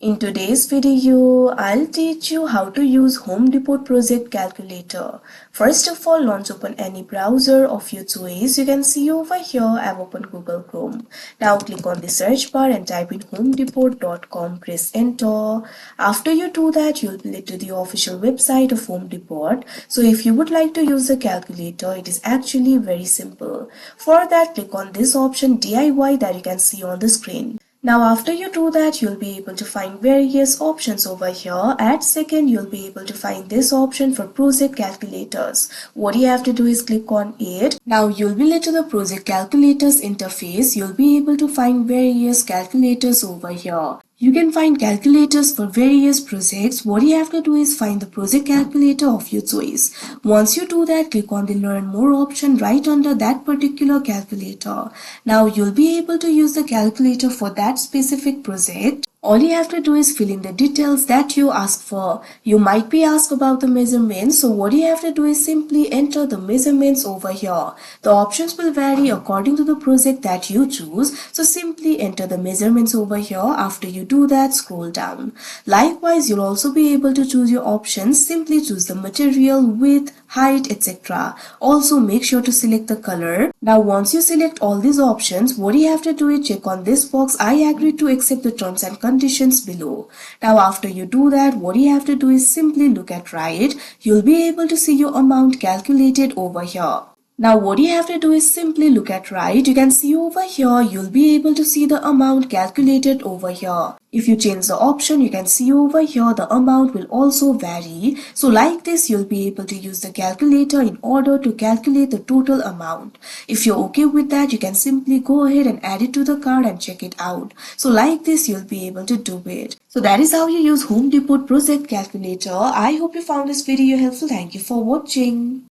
In today's video, I'll teach you how to use Home Depot project calculator. First of all, launch open any browser of your choice. You can see over here I've opened Google Chrome. Now click on the search bar and type in homedepot.com. Press enter. After you do that, you'll be led to the official website of Home Depot. So if you would like to use the calculator, it is actually very simple. For that, click on this option DIY that you can see on the screen. Now after you do that, you'll be able to find various options over here. At second, you'll be able to find this option for project calculators. What you have to do is click on it. Now you'll be led to the project calculators interface. You'll be able to find various calculators over here. You can find calculators for various projects. What you have to do is find the project calculator of your choice. Once you do that, click on the learn more option right under that particular calculator. Now you'll be able to use the calculator for that specific project. All you have to do is fill in the details that you ask for. You might be asked about the measurements, so what you have to do is simply enter the measurements over here. The options will vary according to the project that you choose, so simply enter the measurements over here. After you do that, scroll down. Likewise, you'll also be able to choose your options. Simply choose the material, width, height, etc. Also make sure to select the color. Now once you select all these options, what you have to do is check on this box, I agree to accept the terms and conditions below. Now after you do that, what you have to do is simply look at right. You'll be able to see your amount calculated over here. Now what you have to do is simply look at right. You can see over here, you'll be able to see the amount calculated over here. If you change the option, you can see over here the amount will also vary. So like this, you'll be able to use the calculator in order to calculate the total amount. If you're okay with that, you can simply go ahead and add it to the cart and check it out. So like this, you'll be able to do it. So that is how you use Home Depot project calculator. I hope you found this video helpful. Thank you for watching.